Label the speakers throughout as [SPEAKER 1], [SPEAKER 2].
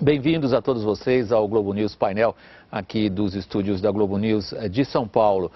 [SPEAKER 1] Bem-vindos a todos vocês ao Globo News Painel, aqui dos estúdios da Globo News de São Paulo.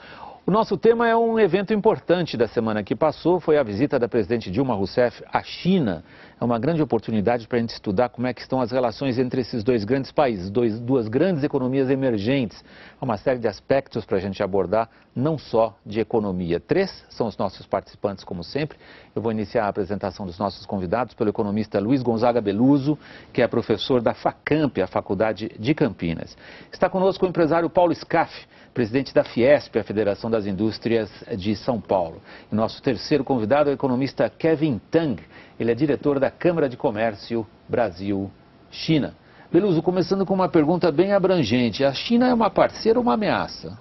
[SPEAKER 1] O nosso tema é um evento importante da semana que passou, foi a visita da presidente Dilma Rousseff à China. É uma grande oportunidade para a gente estudar como é que estão as relações entre esses dois grandes países, duas grandes economias emergentes. Há uma série de aspectos para a gente abordar, não só de economia. 3 são os nossos participantes, como sempre. Eu vou iniciar a apresentação dos nossos convidados pelo economista Luiz Gonzaga Beluso, que é professor da FACAMP, a Faculdade de Campinas. Está conosco o empresário Paulo Scaff, presidente da Fiesp, a Federação das Indústrias de São Paulo. E nosso terceiro convidado é o economista Kevin Tang. Ele é diretor da Câmara de Comércio Brasil-China. Beluso, começando com uma pergunta bem abrangente. A China é uma parceira ou uma ameaça?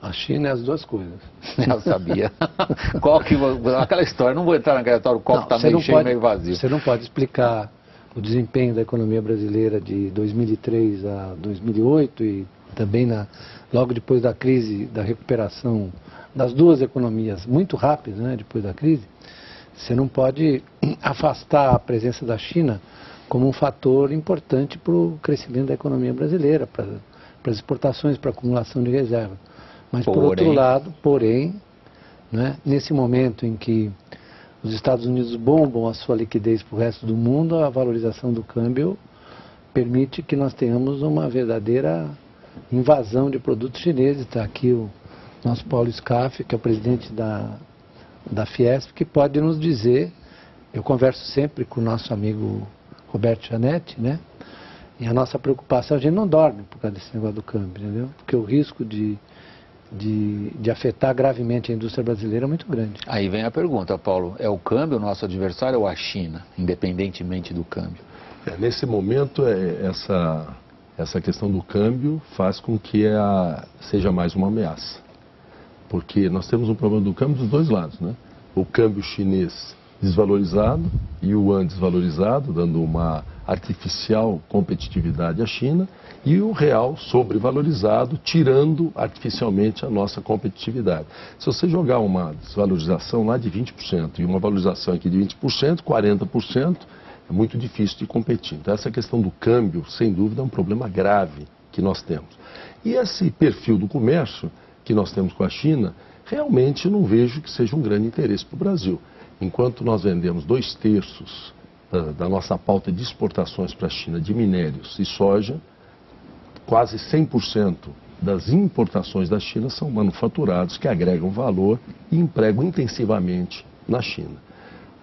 [SPEAKER 2] A China é as duas coisas.
[SPEAKER 1] Eu sabia. Aquela história, não vou entrar naquela história, o copo está meio cheio, meio vazio.
[SPEAKER 2] Você não pode explicar o desempenho da economia brasileira de 2003 a 2008 e também logo depois da crise, da recuperação das duas economias muito rápidas, né, depois da crise. Você não pode afastar a presença da China como um fator importante para o crescimento da economia brasileira, para as exportações, para a acumulação de reserva. Mas, por outro lado, né, nesse momento em que os Estados Unidos bombam a sua liquidez para o resto do mundo, a valorização do câmbio permite que nós tenhamos uma verdadeira invasão de produtos chineses. Está aqui o nosso Paulo Scaff, que é o presidente da Fiesp, que pode nos dizer, eu converso sempre com o nosso amigo Roberto Janetti, né? E a nossa preocupação, a gente não dorme por causa desse negócio do câmbio, entendeu? Porque o risco de afetar gravemente a indústria brasileira é muito grande.
[SPEAKER 1] Aí vem a pergunta, Paulo, é o câmbio o nosso adversário ou a China, independentemente do câmbio?
[SPEAKER 3] Nesse momento, essa questão do câmbio faz com que seja mais uma ameaça. Porque nós temos um problema do câmbio dos dois lados, né? O câmbio chinês desvalorizado e o yuan desvalorizado, dando uma artificial competitividade à China, e o real sobrevalorizado, tirando artificialmente a nossa competitividade. Se você jogar uma desvalorização lá de 20% e uma valorização aqui de 20%, 40%, é muito difícil de competir. Então essa questão do câmbio, sem dúvida, é um problema grave que nós temos. E esse perfil do comércio que nós temos com a China, realmente não vejo que seja um grande interesse para o Brasil. Enquanto nós vendemos 2/3 da nossa pauta de exportações para a China de minérios e soja, quase 100% das importações da China são manufaturados que agregam valor e empregam intensivamente na China.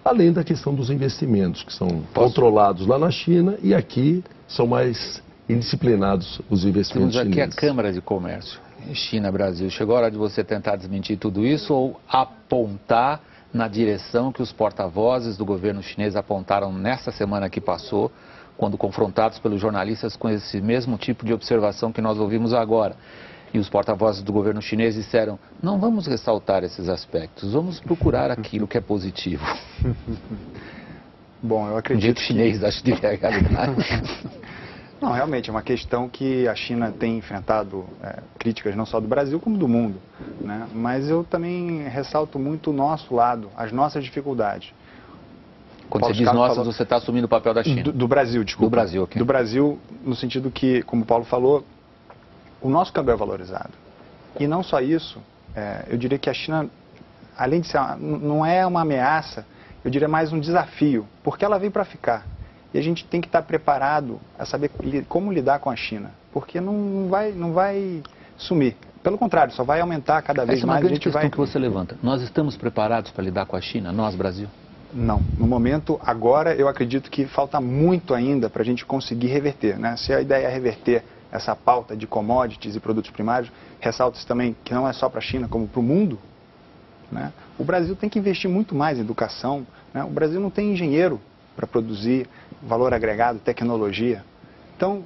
[SPEAKER 3] Além da questão dos investimentos, que são controlados lá na China e aqui são mais indisciplinados os investimentos chineses.
[SPEAKER 1] Temos aqui a Câmara de Comércio, China-Brasil. Chegou a hora de você tentar desmentir tudo isso ou apontar na direção que os porta-vozes do governo chinês apontaram nessa semana que passou, quando confrontados pelos jornalistas com esse mesmo tipo de observação que nós ouvimos agora. E os porta-vozes do governo chinês disseram, não vamos ressaltar esses aspectos, vamos procurar aquilo que é positivo.
[SPEAKER 4] Bom, eu acredito
[SPEAKER 1] um jeito chinês, acho que é a realidade.
[SPEAKER 4] Não, realmente é uma questão que a China tem enfrentado críticas não só do Brasil como do mundo, né? Mas eu também ressalto muito o nosso lado, as nossas dificuldades.
[SPEAKER 1] Quando você diz nossas, você está assumindo o papel da China?
[SPEAKER 4] Do Brasil, desculpa.
[SPEAKER 1] Do Brasil, ok.
[SPEAKER 4] Do Brasil, no sentido que, como o Paulo falou, o nosso câmbio é valorizado. E não só isso, eu diria que a China, além de ser não é uma ameaça, eu diria mais um desafio, porque ela veio para ficar. E a gente tem que estar preparado a saber como lidar com a China, porque não vai sumir. Pelo contrário, só vai aumentar cada vez mais.
[SPEAKER 1] Essa é uma grande questão que você levanta. Nós estamos preparados para lidar com a China, nós, Brasil?
[SPEAKER 4] Não. No momento, agora, eu acredito que falta muito ainda para a gente conseguir reverter, né? Se a ideia é reverter essa pauta de commodities e produtos primários, ressalta-se também que não é só para a China, como para o mundo, né? O Brasil tem que investir muito mais em educação, né? O Brasil não tem engenheiro para produzir valor agregado, tecnologia. Então,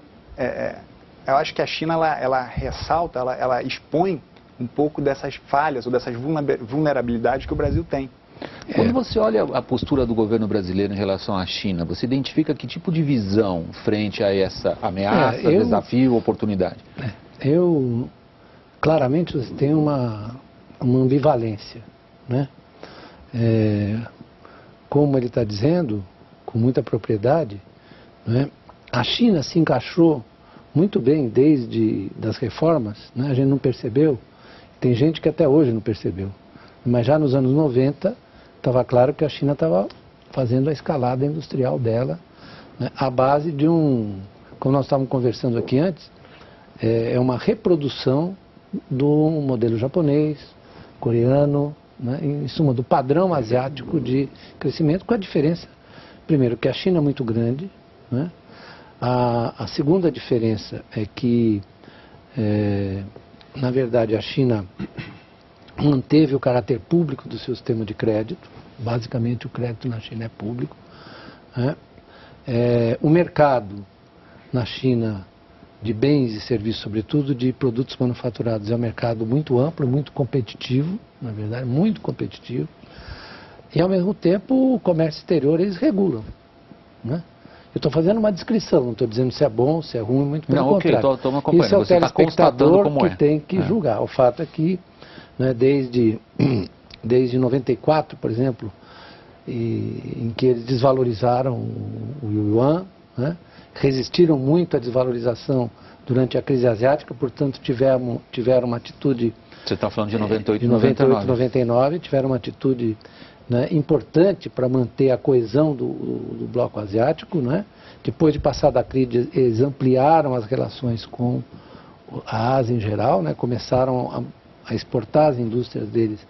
[SPEAKER 4] eu acho que a China, ela ressalta, ela expõe um pouco dessas falhas ou dessas vulnerabilidades que o Brasil tem.
[SPEAKER 1] Quando você olha a postura do governo brasileiro em relação à China, você identifica que tipo de visão frente a essa ameaça, desafio, oportunidade?
[SPEAKER 2] Claramente você tem uma ambivalência, né? Como ele está dizendo, com muita propriedade, né? A China se encaixou muito bem desde das reformas, né? A gente não percebeu, tem gente que até hoje não percebeu, mas já nos anos 90 estava claro que a China estava fazendo a escalada industrial dela, né? À base de como nós estávamos conversando aqui antes, é uma reprodução do modelo japonês, coreano, né? Em suma, do padrão asiático de crescimento, com a diferença, primeiro, que a China é muito grande, né? A segunda diferença é que, na verdade, a China manteve o caráter público do seu sistema de crédito. Basicamente, o crédito na China é público, né? O mercado na China de bens e serviços, sobretudo de produtos manufaturados, é um mercado muito amplo, muito competitivo, na verdade, muito competitivo. E, ao mesmo tempo, o comércio exterior eles regulam, né? Eu estou fazendo uma descrição, não estou dizendo se é bom, se é ruim, muito pelo contrário.
[SPEAKER 1] Estou me acompanhando.
[SPEAKER 2] Isso é o
[SPEAKER 1] Você
[SPEAKER 2] telespectador
[SPEAKER 1] como
[SPEAKER 2] que tem que julgar. O fato é que, né, desde 94, por exemplo, em que eles desvalorizaram o yuan, né, resistiram muito à desvalorização durante a crise asiática, portanto tiveram uma atitude...
[SPEAKER 1] Você está falando de 98 e
[SPEAKER 2] 99, tiveram uma atitude, né, importante para manter a coesão do bloco asiático, né? Depois de passar da crise, eles ampliaram as relações com a Ásia em geral, né? Começaram a exportar as indústrias deles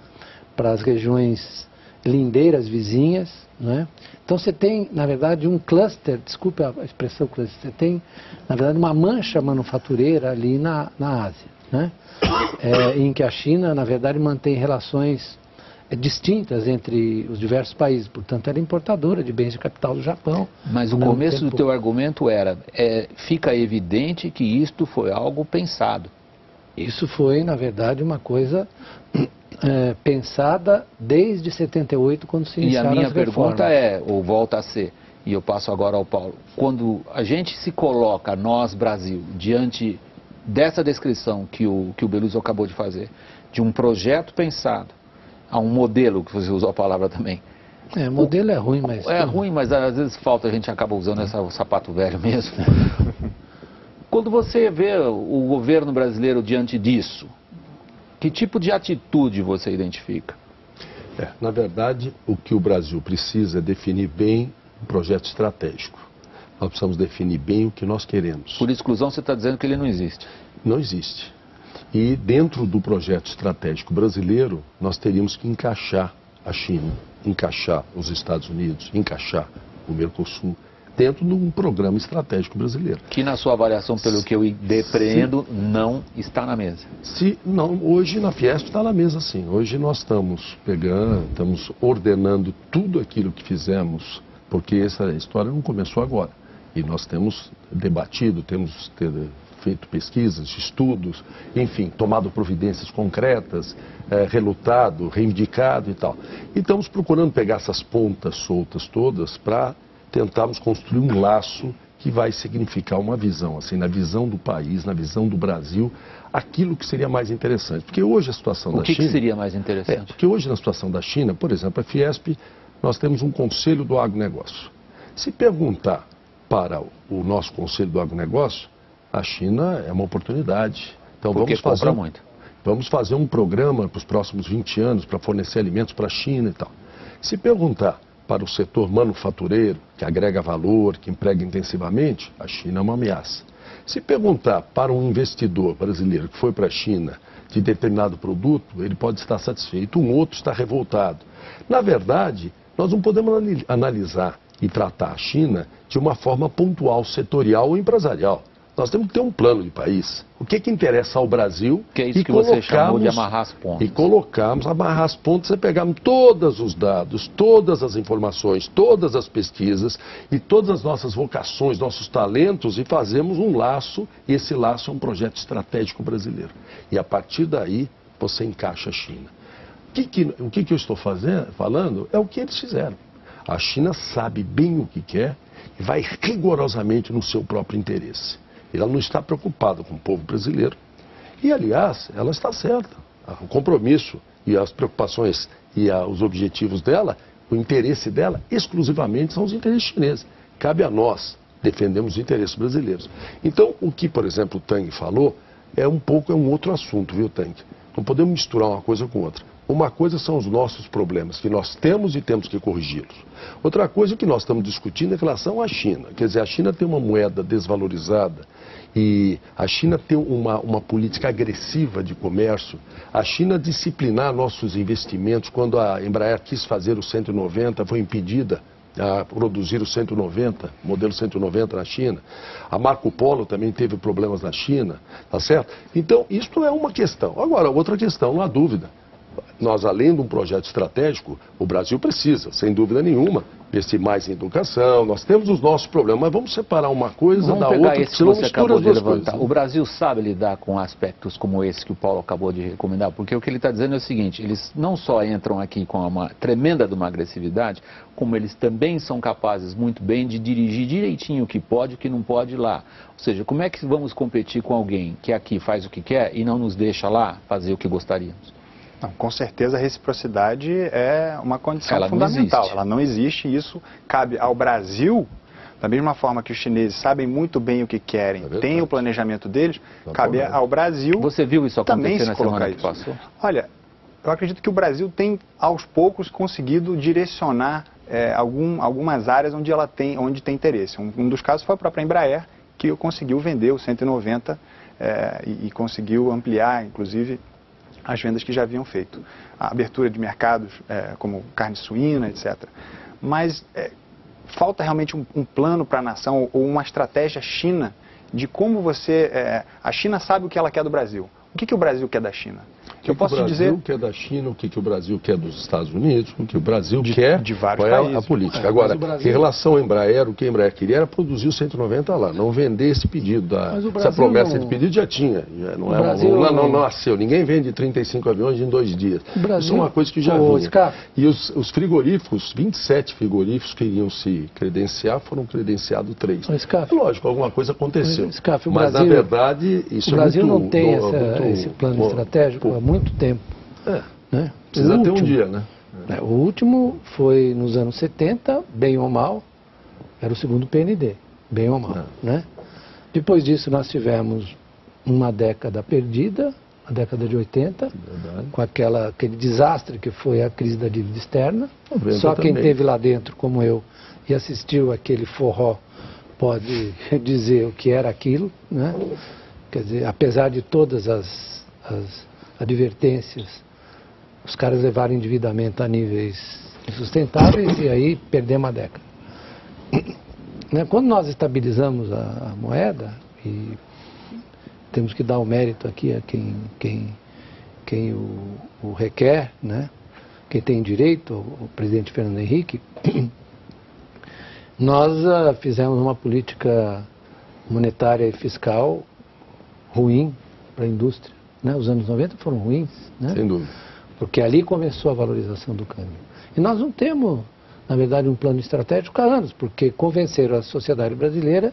[SPEAKER 2] para as regiões lindeiras vizinhas, né? Então você tem, na verdade, um cluster, desculpe a expressão cluster, você tem, na verdade, uma mancha manufatureira ali na Ásia, né? Em que a China, na verdade, mantém relações distintas entre os diversos países, portanto era importadora de bens de capital do Japão.
[SPEAKER 1] Mas o começo do teu argumento era, fica evidente que isto foi algo pensado.
[SPEAKER 2] Isso foi, na verdade, uma coisa pensada desde 78, quando se iniciaram as reformas.
[SPEAKER 1] E a minha pergunta ou volta a ser, e eu passo agora ao Paulo, quando a gente se coloca, nós, Brasil, diante dessa descrição que o Beloso acabou de fazer, de um projeto pensado, a um modelo, que você usou a palavra também.
[SPEAKER 2] Modelo é ruim, mas...
[SPEAKER 1] É ruim, mas às vezes falta, a gente acaba usando o sapato velho mesmo. Quando você vê o governo brasileiro diante disso, que tipo de atitude você identifica?
[SPEAKER 3] Na verdade, o que o Brasil precisa é definir bem um projeto estratégico. Nós precisamos definir bem o que nós queremos.
[SPEAKER 1] Por exclusão, você está dizendo que ele não existe?
[SPEAKER 3] Não existe. E dentro do projeto estratégico brasileiro, nós teríamos que encaixar a China, encaixar os Estados Unidos, encaixar o Mercosul, dentro de um programa estratégico brasileiro.
[SPEAKER 1] Que na sua avaliação, pelo que eu depreendo, não está na mesa.
[SPEAKER 3] Não, hoje na Fiesp está na mesa sim. Hoje nós estamos estamos ordenando tudo aquilo que fizemos, porque essa história não começou agora. E nós temos debatido, temos feito pesquisas, estudos, enfim, tomado providências concretas, relutado, reivindicado e tal. E estamos procurando pegar essas pontas soltas todas para tentarmos construir um laço que vai significar uma visão, assim, na visão do país, na visão do Brasil, aquilo que seria mais interessante. Porque hoje a situação da China...
[SPEAKER 1] O que seria mais interessante?
[SPEAKER 3] Porque hoje na situação da China, por exemplo, a Fiesp, nós temos um conselho do agronegócio. Se perguntar para o nosso conselho do agronegócio, a China é uma oportunidade. Então vamos fazer um programa para os próximos 20 anos para fornecer alimentos para a China e tal. Se perguntar para o setor manufatureiro, que agrega valor, que emprega intensivamente, a China é uma ameaça. Se perguntar para um investidor brasileiro que foi para a China de determinado produto, ele pode estar satisfeito, um outro está revoltado. Na verdade, nós não podemos analisar e tratar a China de uma forma pontual, setorial ou empresarial. Nós temos que ter um plano de país. O que interessa ao Brasil...
[SPEAKER 1] Que é isso que você chamou de amarrar as pontas.
[SPEAKER 3] E amarrar as pontas é pegarmos todos os dados, todas as informações, todas as pesquisas e todas as nossas vocações, nossos talentos e fazermos um laço, e esse laço é um projeto estratégico brasileiro. E a partir daí você encaixa a China. O que eu estou falando é o que eles fizeram. A China sabe bem o que quer e vai rigorosamente no seu próprio interesse. Ela não está preocupada com o povo brasileiro. E, aliás, ela está certa. O compromisso e as preocupações e os objetivos dela, o interesse dela, exclusivamente são os interesses chineses. Cabe a nós, defendemos os interesses brasileiros. Então, o que, por exemplo, o Tang falou é um outro assunto, viu, Tang? Não podemos misturar uma coisa com outra. Uma coisa são os nossos problemas, que nós temos e temos que corrigi-los. Outra coisa que nós estamos discutindo é em relação à China. Quer dizer, a China tem uma moeda desvalorizada e a China tem uma política agressiva de comércio. A China disciplinar nossos investimentos. Quando a Embraer quis fazer o 190, foi impedida a produzir o 190, modelo 190 na China. A Marco Polo também teve problemas na China, tá certo? Então, isso é uma questão. Agora, outra questão, não há dúvida. Nós, além de um projeto estratégico, o Brasil precisa, sem dúvida nenhuma, investir mais em educação. Nós temos os nossos problemas, mas vamos separar uma coisa da outra,
[SPEAKER 1] porque
[SPEAKER 3] senão
[SPEAKER 1] você
[SPEAKER 3] mistura
[SPEAKER 1] acabou
[SPEAKER 3] as
[SPEAKER 1] de
[SPEAKER 3] duas
[SPEAKER 1] levantar.
[SPEAKER 3] coisas.
[SPEAKER 1] O Brasil sabe lidar com aspectos como esse que o Paulo acabou de recomendar, porque o que ele está dizendo é o seguinte: eles não só entram aqui com uma tremenda de uma agressividade, como eles também são capazes muito bem de dirigir direitinho o que pode e o que não pode lá. Ou seja, como é que vamos competir com alguém que aqui faz o que quer e não nos deixa lá fazer o que gostaríamos?
[SPEAKER 4] Não, com certeza a reciprocidade é uma condição
[SPEAKER 1] Ela
[SPEAKER 4] fundamental.
[SPEAKER 1] não existe.
[SPEAKER 4] Ela não existe e isso cabe ao Brasil, da mesma forma que os chineses sabem muito bem o que querem, têm o planejamento deles, cabe ao Brasil.
[SPEAKER 1] Você viu isso
[SPEAKER 4] também
[SPEAKER 1] acontecer na
[SPEAKER 4] se colocar
[SPEAKER 1] semana que
[SPEAKER 4] isso.
[SPEAKER 1] passou?
[SPEAKER 4] Olha, eu acredito que o Brasil tem, aos poucos, conseguido direcionar algumas áreas onde tem interesse. Um dos casos foi a própria Embraer, que conseguiu vender o 190 e conseguiu ampliar, inclusive, as vendas que já haviam feito. A abertura de mercados como carne suína, etc. Mas falta realmente um plano para a nação ou uma estratégia China de como a China sabe o que ela quer do Brasil. O que o Brasil quer da China?
[SPEAKER 3] O que o Brasil quer da China, o que o Brasil quer dos Estados Unidos, o que o Brasil quer
[SPEAKER 4] de vários
[SPEAKER 3] qual é
[SPEAKER 4] países.
[SPEAKER 3] a política. Agora, em relação à Embraer, o que a Embraer queria era produzir o 190 lá, não vender esse pedido. Essa promessa de pedido já tinha, não nasceu. Ninguém vende 35 aviões em 2 dias. Isso é uma coisa que já vinha. E os frigoríficos, 27 frigoríficos que iriam se credenciar, foram credenciados 3. Lógico, alguma coisa aconteceu. Mas, na verdade, isso
[SPEAKER 2] o Brasil não tem esse plano estratégico há muito tempo. Né?
[SPEAKER 3] Precisa ter um dia, né?
[SPEAKER 2] O último foi nos anos 70, bem ou mal, era o segundo PND, bem ou mal. Né? Depois disso nós tivemos uma década perdida, a década de 80, com aquele desastre que foi a crise da dívida externa. Só quem esteve lá dentro, como eu, e assistiu aquele forró, pode dizer o que era aquilo. Né? Quer dizer, apesar de todas as advertências, os caras levaram endividamento a níveis insustentáveis e aí perdemos a década. Quando nós estabilizamos a moeda, e temos que dar o mérito aqui a quem o requer, né? Quem tem direito, o presidente Fernando Henrique, nós fizemos uma política monetária e fiscal ruim para a indústria. Né? Os anos 90 foram ruins, né?
[SPEAKER 3] Sem dúvida.
[SPEAKER 2] Porque ali começou a valorização do câmbio. E nós não temos, na verdade, um plano estratégico há anos, porque convenceram a sociedade brasileira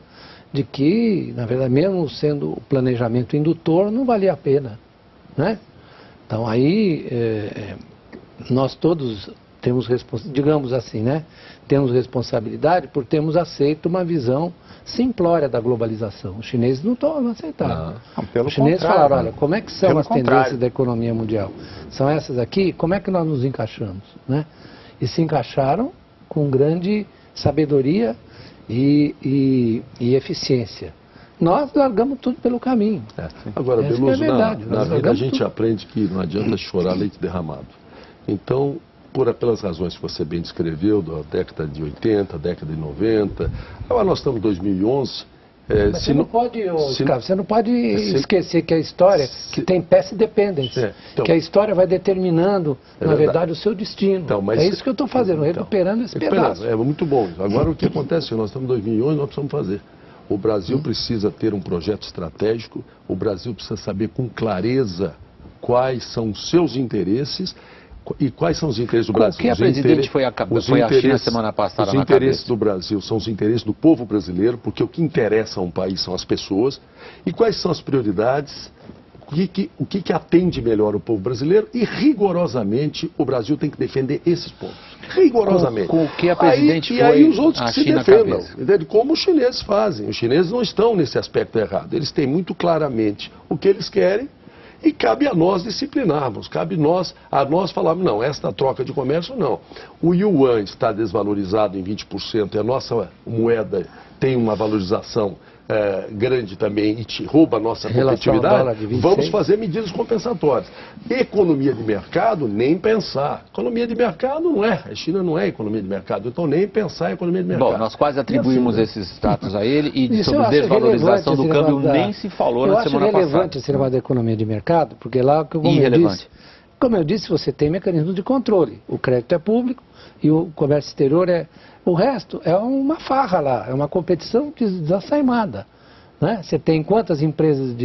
[SPEAKER 2] de que, na verdade, mesmo sendo o planejamento indutor, não valia a pena. Né? Então aí, nós todos temos, digamos assim, né? Temos responsabilidade por termos aceito uma visão simplória da globalização. Os chineses não aceitaram. Os chineses falaram, olha, como é que são as tendências da economia mundial? São essas aqui? Como é que nós nos encaixamos? Né? E se encaixaram com grande sabedoria e eficiência. Nós largamos tudo pelo caminho.
[SPEAKER 3] Agora, Beloso,
[SPEAKER 2] verdade,
[SPEAKER 3] na vida a gente aprende que não adianta chorar leite derramado. Então, pelas razões que você bem descreveu, da década de 80, década de 90, agora nós estamos em 2011.
[SPEAKER 2] Você não pode esquecer que a história, que tem path dependence, então, que a história vai determinando, na verdade, o seu destino. Então, é isso que eu estou fazendo, recuperando esse pedaço.
[SPEAKER 3] É muito bom. Agora o que acontece? Nós estamos em 2011, nós precisamos fazer. O Brasil precisa ter um projeto estratégico, o Brasil precisa saber com clareza quais são os seus interesses. E quais são os interesses do Brasil?
[SPEAKER 1] O que a presidente foi à China semana passada na cabeça?
[SPEAKER 3] Os interesses do Brasil são os interesses do povo brasileiro, porque o que interessa a um país são as pessoas. E quais são as prioridades? o que atende melhor o povo brasileiro e, rigorosamente, o Brasil tem que defender esses pontos. Rigorosamente.
[SPEAKER 1] Com o que a presidente
[SPEAKER 3] E aí os outros que se
[SPEAKER 1] China
[SPEAKER 3] defendam,
[SPEAKER 1] cabeça.
[SPEAKER 3] entende? Como os chineses fazem. Os chineses não estão nesse aspecto errado. Eles têm muito claramente o que eles querem e cabe a nós disciplinarmos. Cabe a nós falarmos, não, esta troca de comércio não. O yuan está desvalorizado em 20% e a nossa moeda tem uma valorização grande também e te rouba a nossa competitividade, vamos fazer medidas compensatórias. Economia de mercado, nem pensar. Economia de mercado não é. A China não é economia de mercado, então nem pensar em economia de mercado.
[SPEAKER 1] Bom, nós quase atribuímos
[SPEAKER 3] assim,
[SPEAKER 1] esses status a ele e sobre desvalorização do câmbio nem se falou na semana passada.
[SPEAKER 2] Eu acho relevante esse negócio da economia de mercado, porque lá, como eu disse, você tem mecanismos de controle. O crédito é público e o comércio exterior é... O resto é uma farra lá, é uma competição desaceimada. Né? Você tem quantas empresas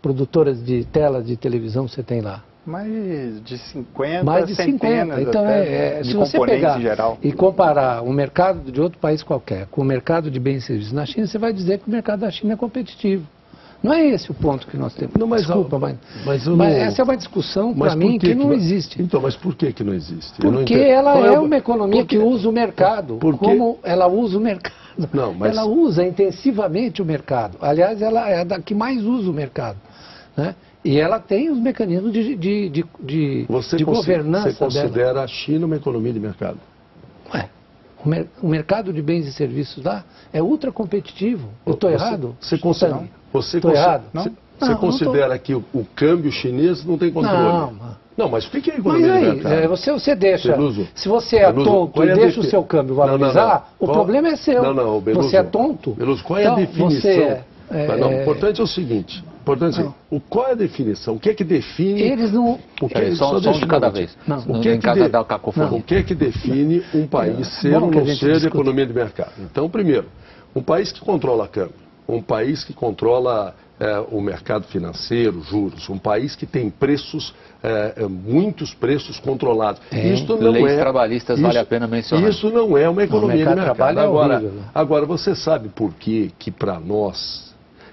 [SPEAKER 2] produtoras de telas de televisão você tem lá?
[SPEAKER 4] Mais de 50,
[SPEAKER 2] mais de 50. Então, se você pegar e comparar o mercado de outro país qualquer com o mercado de bens e serviços na China, você vai dizer que o mercado da China é competitivo. Não é esse o ponto que nós temos. Não, desculpa, mas essa é uma discussão, para mim, que não existe.
[SPEAKER 3] Então, mas por que não existe?
[SPEAKER 2] Porque ela é uma economia que usa o mercado. Como ela usa o mercado? Não, ela usa intensivamente o mercado. Aliás, ela é a que mais usa o mercado. Né? E ela tem os mecanismos de governança.
[SPEAKER 3] Você considera a China uma economia de mercado?
[SPEAKER 2] O mercado de bens e serviços lá é ultra competitivo. Eu estou errado?
[SPEAKER 3] Você considera que o câmbio chinês não tem controle? Não, mas o que é economia de mercado?
[SPEAKER 2] Você deixa, Beluso, se você é tonto e deixa o seu câmbio valorizar, o problema é seu.
[SPEAKER 3] Beluso,
[SPEAKER 2] você é tonto?
[SPEAKER 3] Beluso, qual é a definição? O importante é o seguinte, qual é a definição? O que é que define...
[SPEAKER 2] Eles não...
[SPEAKER 1] Só de cada vez.
[SPEAKER 3] O que é que define um país ser ou não ser de economia de mercado? Então, primeiro, um país que controla câmbio, um país que controla o mercado financeiro, juros, um país que tem preços, muitos preços controlados.
[SPEAKER 1] Leis trabalhistas vale a pena mencionar.
[SPEAKER 3] Isso não é uma economia de mercado.
[SPEAKER 2] Agora,
[SPEAKER 3] você sabe por que para nós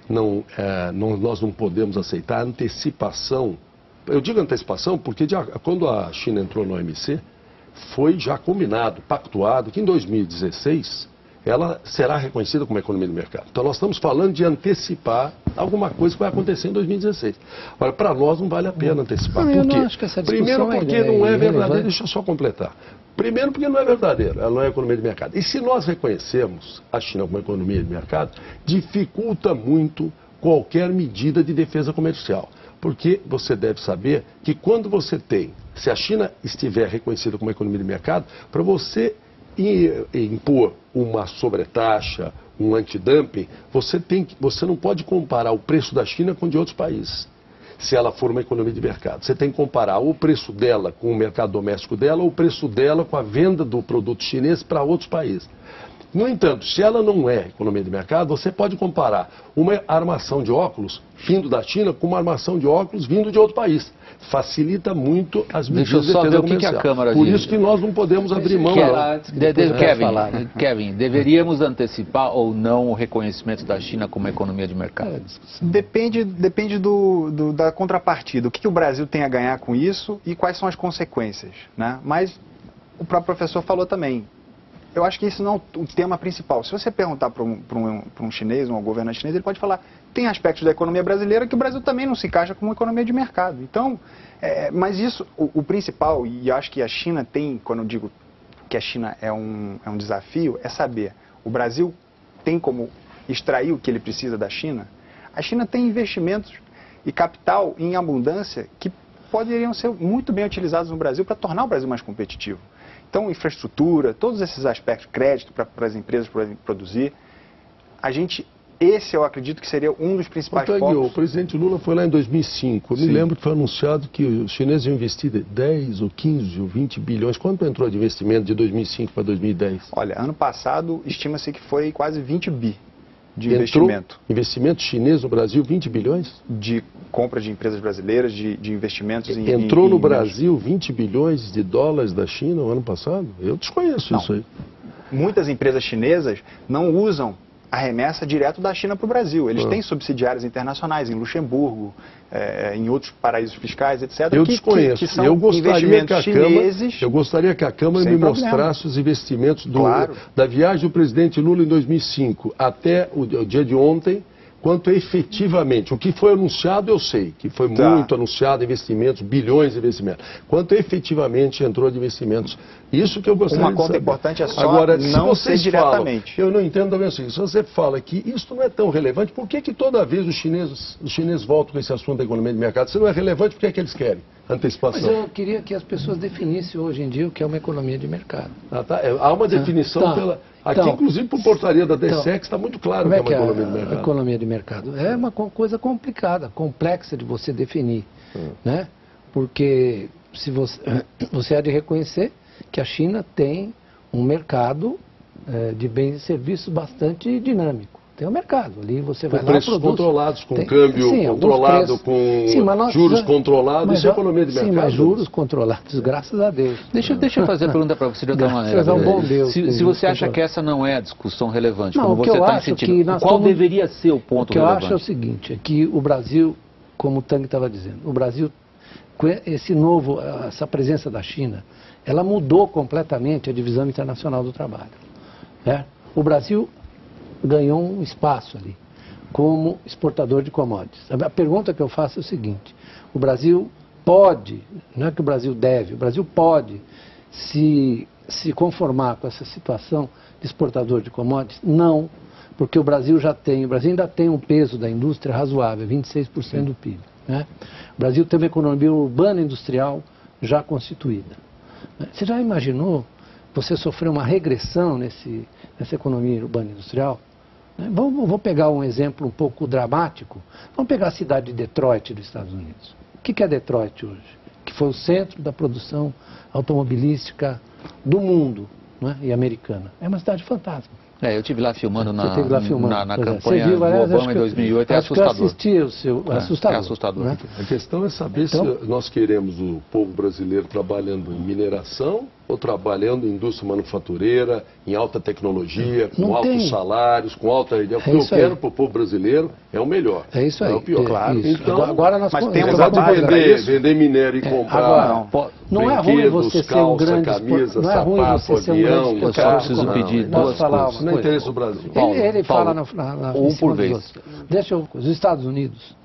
[SPEAKER 3] nós não podemos aceitar a antecipação? Eu digo antecipação porque quando a China entrou no OMC, foi já combinado, pactuado, que em 2016 ela será reconhecida como economia de mercado. Então nós estamos falando de antecipar alguma coisa que vai acontecer em 2016. Agora, para nós não vale a pena antecipar. Por quê? Primeiro porque não é verdadeiro, deixa eu só completar. Primeiro porque não é verdadeiro, ela não é economia de mercado. E se nós reconhecemos a China como economia de mercado, dificulta muito qualquer medida de defesa comercial. Porque você deve saber que quando você se a China estiver reconhecida como economia de mercado, para você impor uma sobretaxa, um antidumping, você não pode comparar o preço da China com o de outros países. Se ela for uma economia de mercado, você tem que comparar o preço dela com o mercado doméstico dela ou o preço dela com a venda do produto chinês para outros países. No entanto, se ela não é economia de mercado, você pode comparar uma armação de óculos vindo da China com uma armação de óculos vindo de outro país. Facilita muito as medidas de defesa comercial.
[SPEAKER 1] A Câmara
[SPEAKER 3] Por isso que nós não podemos abrir mão.
[SPEAKER 1] Kevin, deveríamos antecipar ou não o reconhecimento da China como economia de mercado?
[SPEAKER 4] Depende da contrapartida. O que o Brasil tem a ganhar com isso e quais são as consequências, né? Mas o próprio professor falou também. Eu acho que isso não é o tema principal. Se você perguntar para um chinês, um governante chinês, ele pode falar, tem aspectos da economia brasileira que o Brasil também não se encaixa como economia de mercado. Então, mas isso, o principal, e eu acho que a China tem, quando eu digo que a China é um desafio, é saber, o Brasil tem como extrair o que ele precisa da China? A China tem investimentos e capital em abundância que poderiam ser muito bem utilizados no Brasil para tornar o Brasil mais competitivo. Então, infraestrutura, todos esses aspectos, crédito para as empresas produzir, esse eu acredito que seria um dos principais focos.
[SPEAKER 3] O presidente Lula foi lá em 2005, eu me lembro que foi anunciado que os chineses iam investir 10 ou 15 ou 20 bilhões, quanto entrou de investimento de 2005 para 2010?
[SPEAKER 4] Olha, ano passado estima-se que foi quase 20 bi de investimento.
[SPEAKER 3] Investimento chinês no Brasil, 20 bilhões?
[SPEAKER 4] De compra de empresas brasileiras, de investimentos em...
[SPEAKER 3] Entrou no Brasil 20 bilhões de dólares da China no ano passado? Eu desconheço isso aí.
[SPEAKER 4] Muitas empresas chinesas não usam a remessa direto da China para o Brasil. Eles têm subsidiárias internacionais em Luxemburgo, em outros paraísos fiscais, etc.
[SPEAKER 3] Eu desconheço.
[SPEAKER 4] Que são
[SPEAKER 3] eu gostaria que a
[SPEAKER 4] chineses.
[SPEAKER 3] Eu gostaria que a Câmara me mostrasse os investimentos da viagem do presidente Lula em 2005 até o dia de ontem. Quanto efetivamente, o que foi anunciado eu sei, que foi muito anunciado, investimentos, bilhões de investimentos. Quanto efetivamente entrou de investimentos, isso que eu gostaria de saber.
[SPEAKER 4] Uma conta importante é só
[SPEAKER 3] agora,
[SPEAKER 4] não ser diretamente.
[SPEAKER 3] Eu não entendo também assim, se você fala que isso não é tão relevante, por que toda vez os chineses voltam com esse assunto da economia de mercado? Se não é relevante, por que é que eles querem antecipação?
[SPEAKER 2] Mas eu queria que as pessoas definissem hoje em dia o que é uma economia de mercado.
[SPEAKER 3] Há uma definição pela... Aqui, inclusive, por portaria da DSEC, está muito claro
[SPEAKER 2] como
[SPEAKER 3] que é uma economia de mercado.
[SPEAKER 2] A economia de mercado é uma coisa complicada, complexa de você definir, né? Porque se você há de reconhecer que a China tem um mercado de bens e serviços bastante dinâmico. Tem um mercado, ali você vai lá e
[SPEAKER 3] preços controlados, com câmbio controlado, com juros controlados, isso é economia de mercado.
[SPEAKER 2] Sim, mas juros controlados, graças a Deus.
[SPEAKER 1] Deixa eu fazer a pergunta para você de outra maneira.
[SPEAKER 2] Graças ao bom Deus.
[SPEAKER 1] Se você acha que essa não é a discussão relevante,
[SPEAKER 2] não,
[SPEAKER 1] como você está sentindo, qual deveria ser o ponto relevante?
[SPEAKER 2] O que eu acho é o seguinte, é que o Brasil, como o Tang estava dizendo, o Brasil, essa presença da China, ela mudou completamente a divisão internacional do trabalho. Né? O Brasil ganhou um espaço ali, como exportador de commodities. A pergunta que eu faço é o seguinte, o Brasil pode, não é que o Brasil deve, o Brasil pode se conformar com essa situação de exportador de commodities? Não, porque o Brasil ainda tem um peso da indústria razoável, 26% do PIB. Né? O Brasil tem uma economia urbana industrial já constituída. Você já imaginou você sofrer uma regressão nessa economia urbana industrial? Vou pegar um exemplo um pouco dramático. Vamos pegar a cidade de Detroit, dos Estados Unidos. O que é Detroit hoje? Que foi o centro da produção automobilística do mundo, né? E americana. É uma cidade fantasma.
[SPEAKER 1] Eu estive lá filmando na
[SPEAKER 2] campanha
[SPEAKER 1] do Obama em 2008, é assustador.
[SPEAKER 2] Eu assisti o seu... assustador.
[SPEAKER 1] É assustador.
[SPEAKER 2] Né?
[SPEAKER 3] A questão é saber se nós queremos o povo brasileiro trabalhando em mineração ou trabalhando em indústria manufatureira, em alta tecnologia, com altos salários, com alta... O que eu quero para o povo brasileiro é o melhor.
[SPEAKER 2] É isso aí.
[SPEAKER 3] É o pior.
[SPEAKER 2] Claro.
[SPEAKER 3] Então,
[SPEAKER 2] agora nós
[SPEAKER 4] temos
[SPEAKER 3] vender minério e comprar
[SPEAKER 2] não é ruim você ser um grande
[SPEAKER 3] camisa,
[SPEAKER 2] não é ruim você ser um grande
[SPEAKER 1] eu só preciso pedir duas coisas.
[SPEAKER 3] Não é interesse do Brasil.
[SPEAKER 2] Ele fala
[SPEAKER 1] um por vez.
[SPEAKER 2] Os Estados Unidos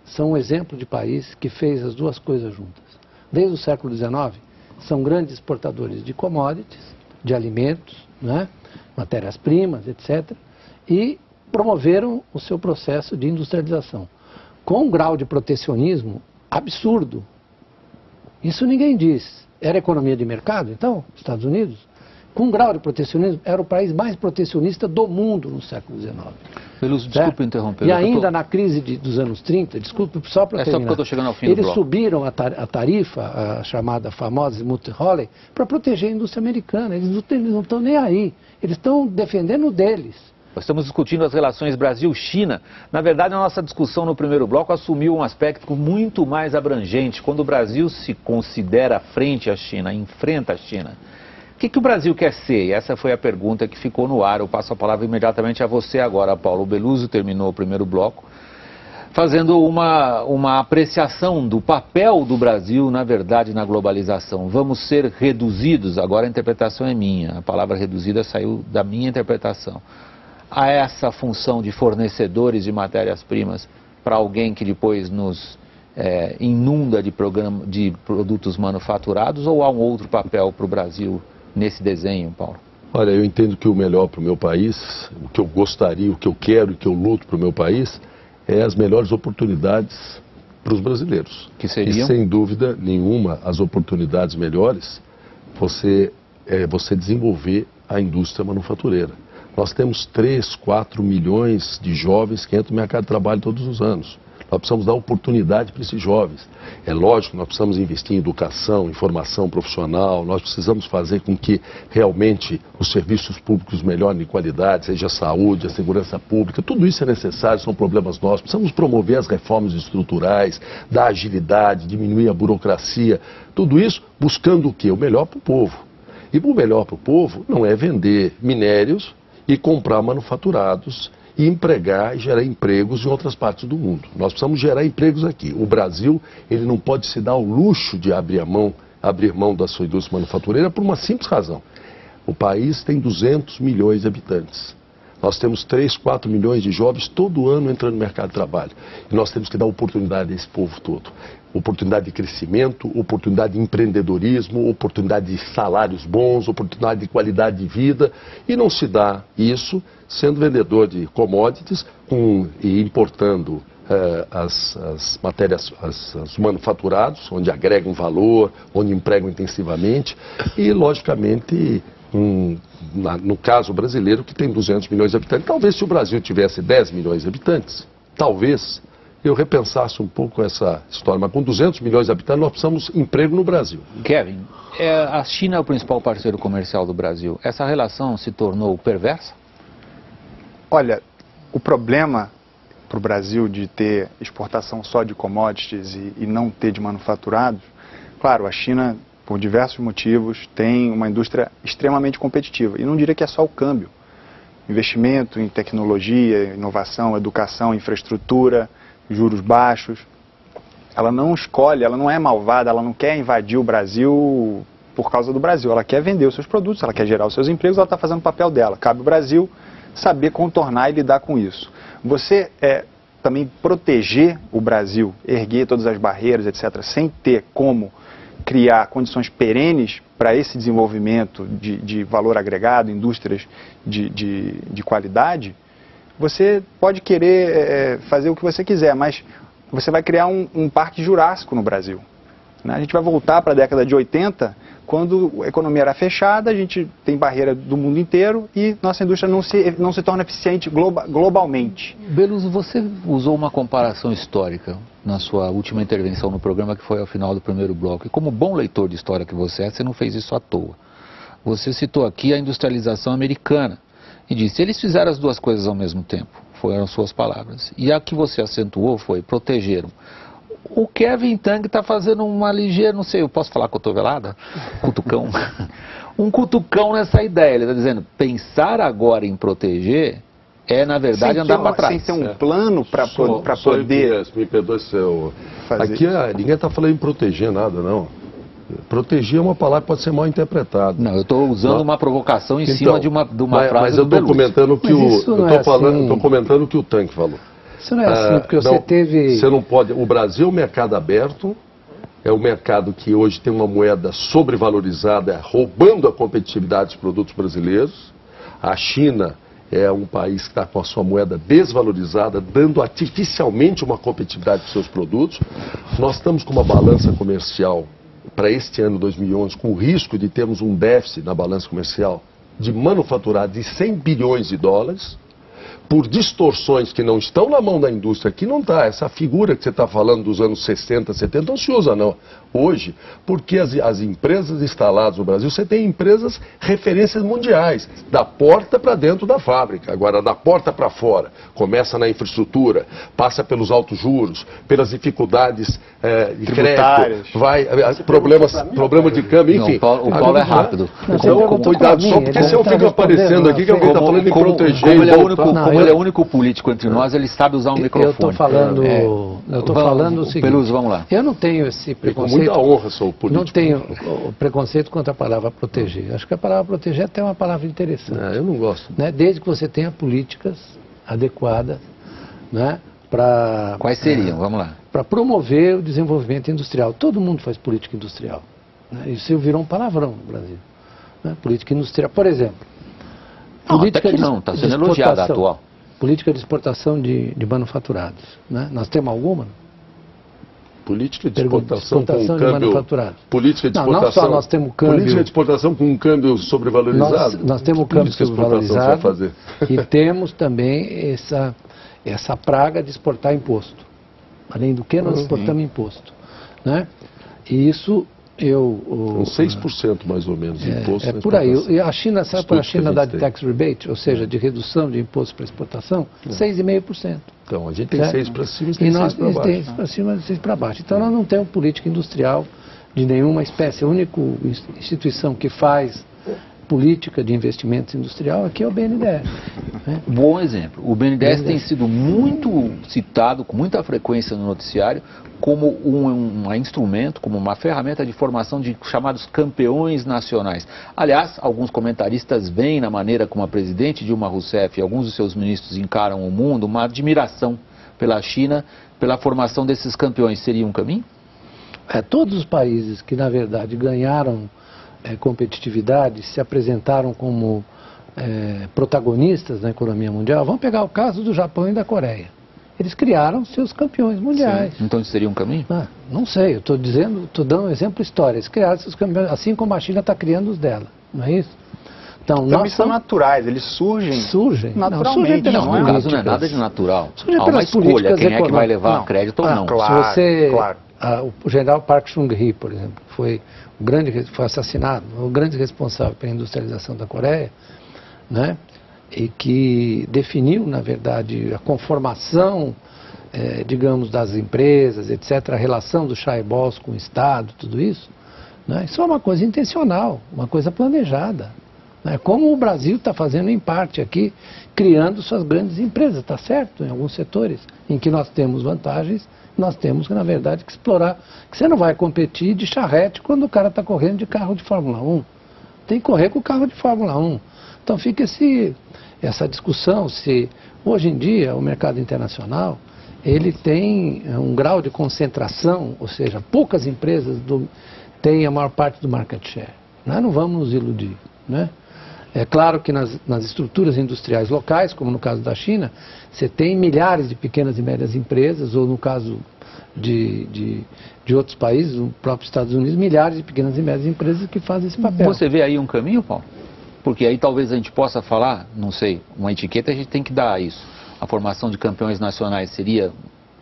[SPEAKER 2] são um exemplo de país que fez as duas coisas juntas. Desde o século XIX, são grandes exportadores de commodities, de alimentos, né, matérias-primas, etc. E promoveram o seu processo de industrialização com um grau de protecionismo absurdo. Isso ninguém diz. Era economia de mercado, então, Estados Unidos? Com um grau de protecionismo, era o país mais protecionista do mundo no século XIX.
[SPEAKER 1] Veloso, desculpe interromper.
[SPEAKER 2] E ainda na crise dos anos 30, desculpe, só para terminar.
[SPEAKER 1] Só porque eu estou chegando ao fim do bloco.
[SPEAKER 2] Eles subiram a tarifa, a chamada famosa Smoot-Hawley, para proteger a indústria americana. Eles não estão nem aí. Eles estão defendendo o deles.
[SPEAKER 1] Nós estamos discutindo as relações Brasil-China. Na verdade, a nossa discussão no primeiro bloco assumiu um aspecto muito mais abrangente. Quando o Brasil se considera frente à China, enfrenta a China, o que o Brasil quer ser? Essa foi a pergunta que ficou no ar. Eu passo a palavra imediatamente a você agora, Paulo. O Beluso terminou o primeiro bloco fazendo uma apreciação do papel do Brasil, na verdade, na globalização. Vamos ser reduzidos, agora a interpretação é minha, a palavra reduzida saiu da minha interpretação, a essa função de fornecedores de matérias-primas para alguém que depois nos inunda de produtos manufaturados, ou há um outro papel para o Brasil nesse desenho, Paulo?
[SPEAKER 3] Olha, eu entendo que o melhor para o meu país, o que eu gostaria, o que eu quero e que eu luto para o meu país, é as melhores oportunidades para os brasileiros.
[SPEAKER 1] Que seriam?
[SPEAKER 3] E sem dúvida nenhuma, as oportunidades melhores, você desenvolver a indústria manufatureira. Nós temos 3, 4 milhões de jovens que entram no mercado de trabalho todos os anos. Nós precisamos dar oportunidade para esses jovens. É lógico, nós precisamos investir em educação, em formação profissional, nós precisamos fazer com que realmente os serviços públicos melhorem de qualidade, seja a saúde, a segurança pública, tudo isso é necessário, são problemas nossos. Precisamos promover as reformas estruturais, dar agilidade, diminuir a burocracia, tudo isso buscando o quê? O melhor para o povo. E o melhor para o povo não é vender minérios e comprar manufaturados e empregar e gerar empregos em outras partes do mundo. Nós precisamos gerar empregos aqui. O Brasil, ele não pode se dar o luxo de abrir mão da sua indústria manufatureira por uma simples razão. O país tem 200 milhões de habitantes. Nós temos 3, 4 milhões de jovens todo ano entrando no mercado de trabalho. E nós temos que dar oportunidade a esse povo todo. Oportunidade de crescimento, oportunidade de empreendedorismo, oportunidade de salários bons, oportunidade de qualidade de vida. E não se dá isso sendo vendedor de commodities e importando as matérias, os manufaturados, onde agregam valor, onde empregam intensivamente. E, logicamente, no caso brasileiro, que tem 200 milhões de habitantes. Talvez se o Brasil tivesse 10 milhões de habitantes, talvez eu repensasse um pouco essa história. Mas com 200 milhões de habitantes, nós precisamos de emprego no Brasil.
[SPEAKER 1] Kevin, a China é o principal parceiro comercial do Brasil. Essa relação se tornou perversa?
[SPEAKER 4] Olha, o problema para o Brasil de ter exportação só de commodities e não ter de manufaturados, claro, a China, por diversos motivos, tem uma indústria extremamente competitiva. E não diria que é só o câmbio. Investimento em tecnologia, inovação, educação, infraestrutura, juros baixos. Ela não escolhe, ela não é malvada, ela não quer invadir o Brasil por causa do Brasil. Ela quer vender os seus produtos, ela quer gerar os seus empregos, ela está fazendo o papel dela. Cabe ao Brasil saber contornar e lidar com isso. Você também proteger o Brasil, erguer todas as barreiras, etc., sem ter como criar condições perenes para esse desenvolvimento de valor agregado, indústrias de qualidade, você pode querer fazer o que você quiser, mas você vai criar um parque jurássico no Brasil. Né? A gente vai voltar para a década de 80, quando a economia era fechada, a gente tem barreira do mundo inteiro e nossa indústria não se torna eficiente globalmente.
[SPEAKER 1] Beluso, você usou uma comparação histórica na sua última intervenção no programa, que foi ao final do primeiro bloco. E como bom leitor de história que você é, você não fez isso à toa. Você citou aqui a industrialização americana e disse, eles fizeram as duas coisas ao mesmo tempo, foram suas palavras. E a que você acentuou foi, protegeram. O Kevin Tang está fazendo uma ligeira, não sei, eu posso falar cotovelada? Cutucão. Um cutucão nessa ideia. Ele está dizendo, pensar agora em proteger é, na verdade, andar para trás.
[SPEAKER 4] Sem ter um plano para poder...
[SPEAKER 3] Me perdoe, aqui ninguém está falando em proteger nada, não. Proteger é uma palavra que pode ser mal interpretada.
[SPEAKER 1] Não, eu estou usando uma provocação em cima de uma frase.
[SPEAKER 3] Mas eu estou comentando que estou comentando o que o Tang falou.
[SPEAKER 2] Isso não é assim, porque você teve...
[SPEAKER 3] Você não pode... O Brasil é um mercado aberto, é um mercado que hoje tem uma moeda sobrevalorizada, roubando a competitividade dos produtos brasileiros. A China é um país que está com a sua moeda desvalorizada, dando artificialmente uma competitividade para os seus produtos. Nós estamos com uma balança comercial para este ano 2011, com o risco de termos um déficit na balança comercial de manufaturado de 100 bilhões de dólares, por distorções que não estão na mão da indústria, que não está, essa figura que você está falando dos anos 60, 70, não se usa não, hoje, porque as empresas instaladas no Brasil, você tem empresas referências mundiais, da porta para dentro da fábrica, agora da porta para fora, começa na infraestrutura, passa pelos altos juros, pelas dificuldades de crédito, problema de câmbio, enfim.
[SPEAKER 1] Não, o Paulo é rápido.
[SPEAKER 3] Então, cuidado, só porque se eu fico aparecendo aqui que alguém está falando em proteger e voltar.
[SPEAKER 1] Como ele é o único político entre nós, ele sabe usar um microfone.
[SPEAKER 2] Eu estou falando o seguinte.
[SPEAKER 1] Peluso, vamos lá.
[SPEAKER 2] Eu não tenho esse preconceito.
[SPEAKER 3] Com muita honra sou político.
[SPEAKER 2] Não tenho o preconceito contra a palavra proteger. Acho que a palavra proteger é até uma palavra interessante.
[SPEAKER 3] Eu não gosto.
[SPEAKER 2] Né? Desde que você tenha políticas adequadas, né, para...
[SPEAKER 1] Quais seriam? Vamos lá.
[SPEAKER 2] Para promover o desenvolvimento industrial. Todo mundo faz política industrial. Né? Isso virou um palavrão no Brasil. Né? Política industrial, por exemplo.
[SPEAKER 1] Política está sendo elogiada a atual.
[SPEAKER 2] Política de exportação de manufaturados. Né? Nós temos alguma?
[SPEAKER 3] Política de exportação com um
[SPEAKER 2] de
[SPEAKER 3] câmbio...
[SPEAKER 2] manufaturados.
[SPEAKER 3] Política de exportação...
[SPEAKER 2] Não só nós temos câmbio...
[SPEAKER 3] Política de exportação com um câmbio sobrevalorizado?
[SPEAKER 2] Nós temos câmbio sobrevalorizado e temos também essa praga de exportar imposto. Além do que, nós exportamos imposto. Né? E isso...
[SPEAKER 3] Uns 6% mais ou menos de imposto.
[SPEAKER 2] É por aí. E a China, sabe para a China dar de tax rebate, ou seja, de redução de imposto para exportação? 6,5%.
[SPEAKER 3] Então, a gente tem 6 para cima e tem 6 para baixo.
[SPEAKER 2] E nós temos para cima e 6 para baixo. Então, nós não temos política industrial de nenhuma espécie. A única instituição que faz política de investimentos industrial aqui é o BNDES. Né?
[SPEAKER 1] Bom exemplo. O BNDES tem sido muito citado, com muita frequência no noticiário, como um instrumento, como uma ferramenta de formação de chamados campeões nacionais. Aliás, alguns comentaristas veem na maneira como a presidente Dilma Rousseff e alguns dos seus ministros encaram o mundo uma admiração pela China, pela formação desses campeões. Seria um caminho?
[SPEAKER 2] Todos os países que, na verdade, ganharam competitividade, se apresentaram como protagonistas na economia mundial. Vamos pegar o caso do Japão e da Coreia. Eles criaram seus campeões mundiais.
[SPEAKER 1] Sim. Então isso seria um caminho?
[SPEAKER 2] Não sei, eu estou dando um exemplo histórico. Eles criaram seus campeões, assim como a China está criando os dela, não é isso? Então,
[SPEAKER 4] também são naturais, eles surgem naturalmente.
[SPEAKER 1] Não, no caso não é nada de natural.
[SPEAKER 2] Há
[SPEAKER 1] uma escolha, quem é que vai levar crédito ou não.
[SPEAKER 4] Claro, claro.
[SPEAKER 2] O general Park Chung-hee, por exemplo, foi assassinado, o grande responsável pela industrialização da Coreia, né? E que definiu, na verdade, a conformação, digamos, das empresas, etc., a relação do chaebols com o Estado, tudo isso, né? Isso é uma coisa intencional, uma coisa planejada, né? Como o Brasil está fazendo em parte aqui, criando suas grandes empresas, está certo, em alguns setores em que nós temos vantagens, nós temos, na verdade, que explorar, que você não vai competir de charrete quando o cara está correndo de carro de Fórmula 1, tem que correr com o carro de Fórmula 1. Então fica essa discussão se hoje em dia o mercado internacional ele tem um grau de concentração, ou seja, poucas empresas têm a maior parte do market share. Nós não vamos nos iludir, né? É claro que nas estruturas industriais locais, como no caso da China, você tem milhares de pequenas e médias empresas, ou no caso de outros países, no próprio Estados Unidos, milhares de pequenas e médias empresas que fazem esse papel.
[SPEAKER 1] Você vê aí um caminho, Paulo? Porque aí talvez a gente possa falar, não sei, uma etiqueta a gente tem que dar a isso. A formação de campeões nacionais seria,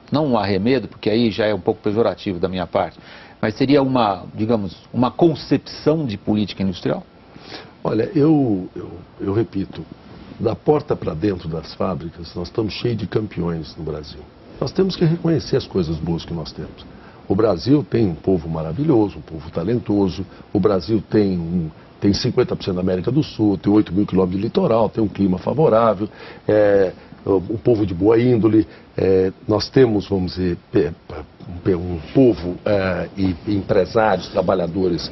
[SPEAKER 1] não um arremedo, porque aí já é um pouco pejorativo da minha parte, mas seria digamos, uma concepção de política industrial?
[SPEAKER 3] Olha, eu repito, da porta para dentro das fábricas, nós estamos cheios de campeões no Brasil. Nós temos que reconhecer as coisas boas que nós temos. O Brasil tem um povo maravilhoso, um povo talentoso, o Brasil tem 50% da América do Sul, tem 8 mil quilômetros de litoral, tem um clima favorável, um povo de boa índole, nós temos, vamos dizer, um povo e empresários, trabalhadores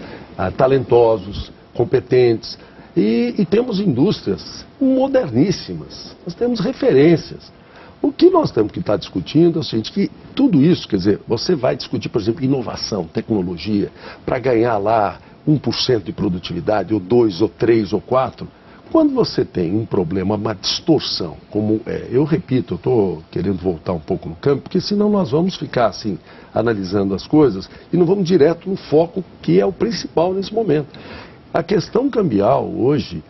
[SPEAKER 3] talentosos, competentes, e temos indústrias moderníssimas, nós temos referências. O que nós temos que estar discutindo é o seguinte, que tudo isso, quer dizer, você vai discutir, por exemplo, inovação, tecnologia, para ganhar lá 1% de produtividade, ou 2, ou 3, ou 4, quando você tem um problema, uma distorção, como eu repito, eu estou querendo voltar um pouco no campo, porque senão nós vamos ficar assim, analisando as coisas, e não vamos direto no foco que é o principal nesse momento. A questão cambial hoje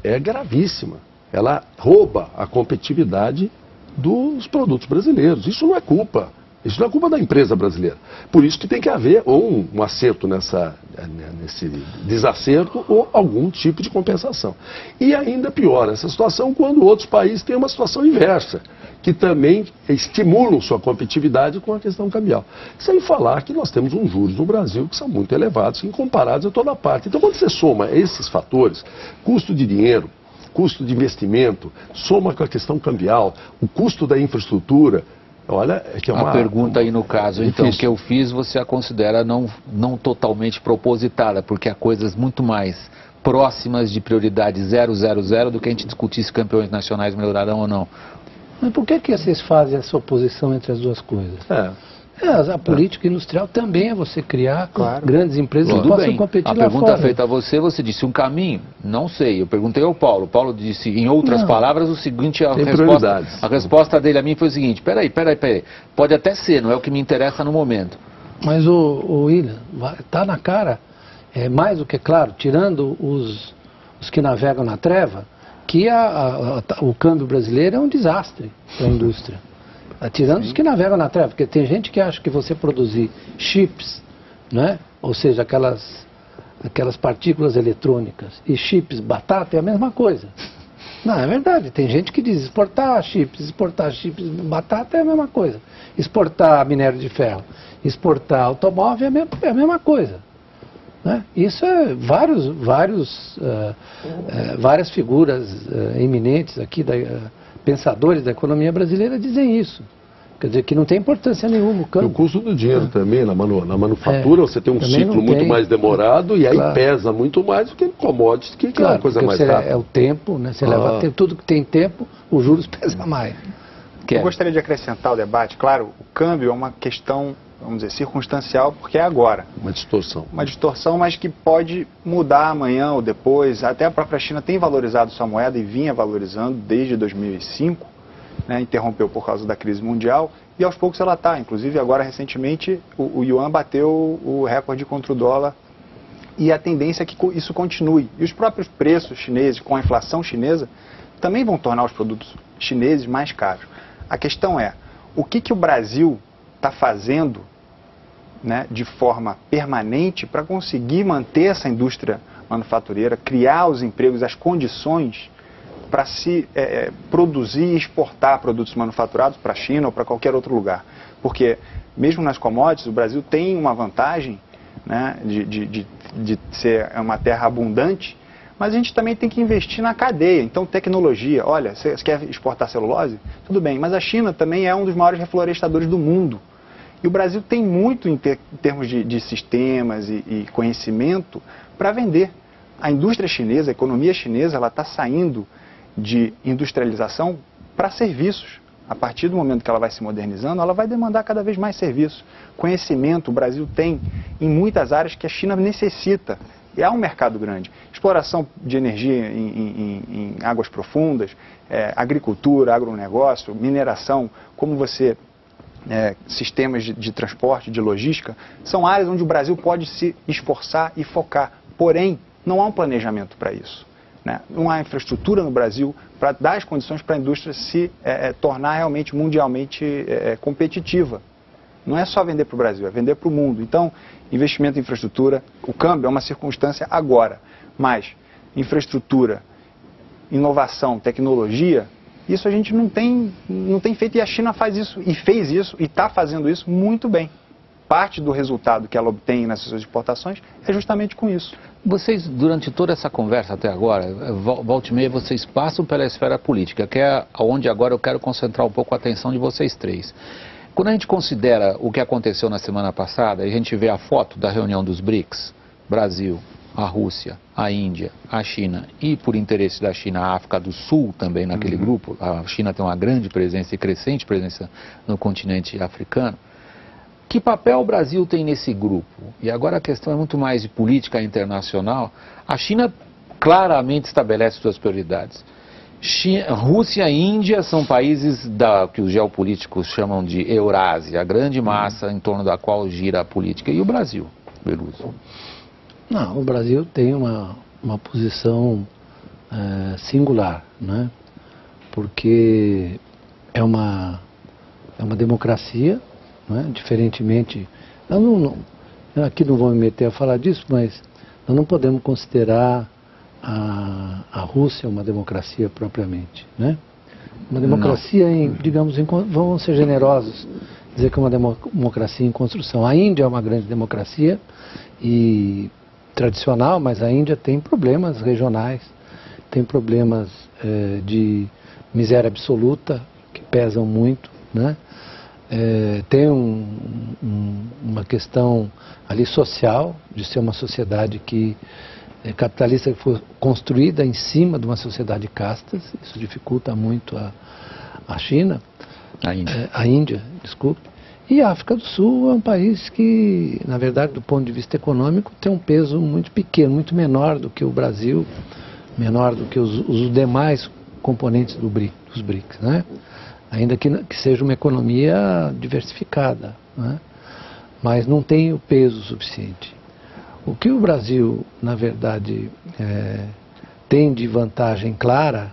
[SPEAKER 3] é gravíssima, ela rouba a competitividade dos produtos brasileiros, isso não é culpa. Isso não é culpa da empresa brasileira. Por isso que tem que haver ou um acerto nesse desacerto ou algum tipo de compensação. E ainda pior essa situação quando outros países têm uma situação inversa, que também estimulam sua competitividade com a questão cambial. Sem falar que nós temos uns juros no Brasil que são muito elevados, incomparáveis a toda parte. Então quando você soma esses fatores, custo de dinheiro, custo de investimento, soma com a questão cambial, o custo da infraestrutura. Olha, é que é uma...
[SPEAKER 1] A pergunta aí no caso, então, que eu fiz, você a considera não totalmente propositada, porque há coisas muito mais próximas de prioridade 000 do que a gente discutir se campeões nacionais melhorarão ou não.
[SPEAKER 2] Mas por que vocês fazem essa oposição entre as duas coisas? A política industrial também é você criar grandes empresas que possam competir lá fora. A pergunta
[SPEAKER 1] feita a você disse um caminho? Não sei. Eu perguntei ao Paulo. O Paulo disse, em outras palavras, o seguinte, a resposta dele a mim foi o seguinte, peraí. Pode até ser, não é o que me interessa no momento.
[SPEAKER 2] Mas, o William, está na cara, mais do que claro, tirando os que navegam na treva, que o câmbio brasileiro é um desastre para a indústria. Tirando os que navegam na treva, porque tem gente que acha que você produzir chips, né? Ou seja, aquelas partículas eletrônicas, e chips batata é a mesma coisa. Não, é verdade, tem gente que diz exportar chips batata é a mesma coisa. Exportar minério de ferro, exportar automóvel é a mesma coisa. Né? Isso é várias figuras eminentes aqui, pensadores da economia brasileira dizem isso. Quer dizer, que não tem importância nenhuma o câmbio.
[SPEAKER 3] E o custo do dinheiro também, na manufatura, você tem um ciclo muito mais demorado e aí pesa muito mais do que commodities, que é uma coisa mais rápida.
[SPEAKER 2] É o tempo, né? Você leva tudo que tem tempo, os juros pesam mais.
[SPEAKER 4] Eu gostaria de acrescentar o debate. Claro, o câmbio é uma questão, vamos dizer, circunstancial, porque é agora.
[SPEAKER 3] Uma distorção.
[SPEAKER 4] Uma distorção, mas que pode mudar amanhã ou depois. Até a própria China tem valorizado sua moeda e vinha valorizando desde 2005. Né, interrompeu por causa da crise mundial e aos poucos ela está. Inclusive agora recentemente o yuan bateu o recorde contra o dólar e a tendência é que isso continue. E os próprios preços chineses com a inflação chinesa também vão tornar os produtos chineses mais caros. A questão é, o que o Brasil está fazendo, né, de forma permanente para conseguir manter essa indústria manufatureira, criar os empregos, as condições para se produzir e exportar produtos manufaturados para a China ou para qualquer outro lugar. Porque, mesmo nas commodities, o Brasil tem uma vantagem, né, de ser uma terra abundante, mas a gente também tem que investir na cadeia. Então, tecnologia, olha, você quer exportar celulose? Tudo bem, mas a China também é um dos maiores reflorestadores do mundo. E o Brasil tem muito em termos de sistemas e conhecimento para vender. A indústria chinesa, a economia chinesa, ela está saindo de industrialização para serviços. A partir do momento que ela vai se modernizando, ela vai demandar cada vez mais serviços. Conhecimento, o Brasil tem em muitas áreas que a China necessita. E há um mercado grande. Exploração de energia em águas profundas, agricultura, agronegócio, mineração, como você... sistemas de transporte, de logística, são áreas onde o Brasil pode se esforçar e focar. Porém, não há um planejamento para isso. Né? Não há infraestrutura no Brasil para dar as condições para a indústria se tornar realmente mundialmente competitiva. Não é só vender para o Brasil, é vender para o mundo. Então, investimento em infraestrutura, o câmbio é uma circunstância agora, mas infraestrutura, inovação, tecnologia, isso a gente não tem feito, e a China faz isso, e fez isso, e está fazendo isso muito bem. Parte do resultado que ela obtém nas suas exportações é justamente com isso.
[SPEAKER 1] Vocês, durante toda essa conversa até agora, volta e meia, vocês passam pela esfera política, que é onde agora eu quero concentrar um pouco a atenção de vocês três. Quando a gente considera o que aconteceu na semana passada, a gente vê a foto da reunião dos BRICS, Brasil, a Rússia, a Índia, a China e, por interesse da China, a África do Sul também naquele grupo. A China tem uma grande presença e crescente presença no continente africano. Que papel o Brasil tem nesse grupo? E agora a questão é muito mais de política internacional. A China claramente estabelece suas prioridades. Rússia e Índia são países que os geopolíticos chamam de Eurásia, a grande massa em torno da qual gira a política. E o Brasil, Beluso?
[SPEAKER 2] Não, o Brasil tem uma posição singular, né? Porque é uma democracia, né? Diferentemente... aqui não vou me meter a falar disso, mas nós não podemos considerar a Rússia uma democracia propriamente, né? Uma democracia, vamos ser generosos, dizer que é uma democracia em construção. A Índia é uma grande democracia e tradicional, mas a Índia tem problemas regionais, tem problemas de miséria absoluta, que pesam muito, né? Tem uma questão ali social, de ser uma sociedade capitalista que foi construída em cima de uma sociedade de castas. Isso dificulta muito a China. A Índia, desculpe. E a África do Sul é um país que, na verdade, do ponto de vista econômico, tem um peso muito pequeno, muito menor do que o Brasil, menor do que os demais componentes dos BRICS, né? Ainda que seja uma economia diversificada, né? Mas não tem o peso suficiente. O que o Brasil, na verdade, tem de vantagem clara,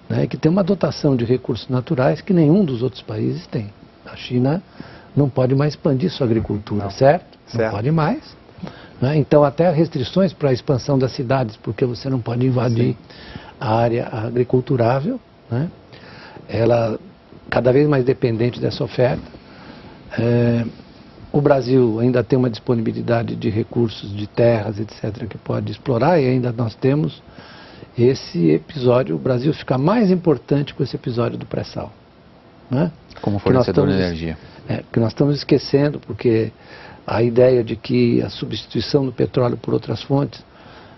[SPEAKER 2] né, é que tem uma dotação de recursos naturais que nenhum dos outros países tem. A China não pode mais expandir sua agricultura, certo? Não pode mais. Né? Então, até restrições para a expansão das cidades, porque você não pode invadir a área agriculturável, né? Ela cada vez mais dependente dessa oferta. O Brasil ainda tem uma disponibilidade de recursos, de terras, etc., que pode explorar, e ainda nós temos esse episódio. O Brasil fica mais importante com esse episódio do pré-sal, né?
[SPEAKER 1] Como fornecedor de energia.
[SPEAKER 2] Porque nós estamos esquecendo, porque a ideia de que a substituição do petróleo por outras fontes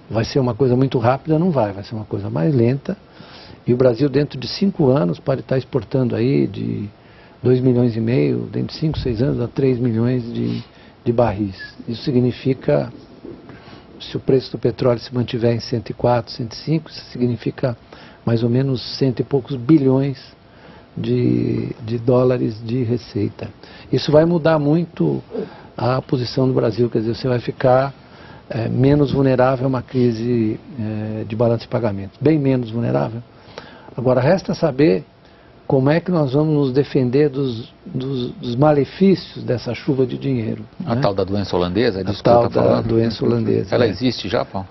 [SPEAKER 2] vai ser uma coisa muito rápida, não vai ser uma coisa mais lenta. E o Brasil, dentro de 5 anos, pode estar exportando aí de 2,5 milhões, dentro de 5, 6 anos, a 3 milhões de barris. Isso significa, se o preço do petróleo se mantiver em 104, 105, isso significa mais ou menos 100 e poucos bilhões de dólares de receita. Isso vai mudar muito a posição do Brasil, quer dizer, você vai ficar menos vulnerável a uma crise de balanço de pagamentos, bem menos vulnerável. Agora, resta saber como é que nós vamos nos defender dos malefícios dessa chuva de dinheiro.
[SPEAKER 1] A tal da doença holandesa?
[SPEAKER 2] A tal da doença holandesa.
[SPEAKER 1] Ela existe já, Paulo?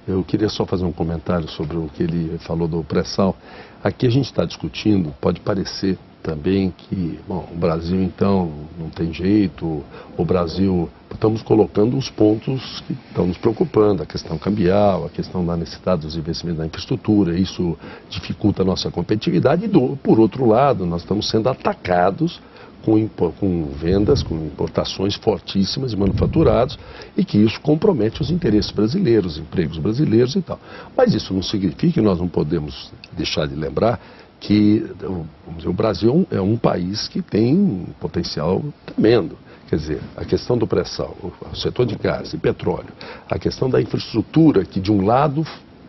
[SPEAKER 3] Eu queria só fazer um comentário sobre o que ele falou do pré-sal. Aqui a gente está discutindo, pode parecer também que, bom, o Brasil então não tem jeito, o Brasil, estamos colocando os pontos que estão nos preocupando, a questão cambial, a questão da necessidade dos investimentos na infraestrutura, isso dificulta a nossa competitividade e, por outro lado, nós estamos sendo atacados com vendas, com importações fortíssimas de manufaturados e que isso compromete os interesses brasileiros, os empregos brasileiros e tal. Mas isso não significa que nós não podemos deixar de lembrar que, vamos dizer, o Brasil é um país que tem um potencial tremendo. Quer dizer, a questão do pré-sal, o setor de gás e petróleo, a questão da infraestrutura, que de um lado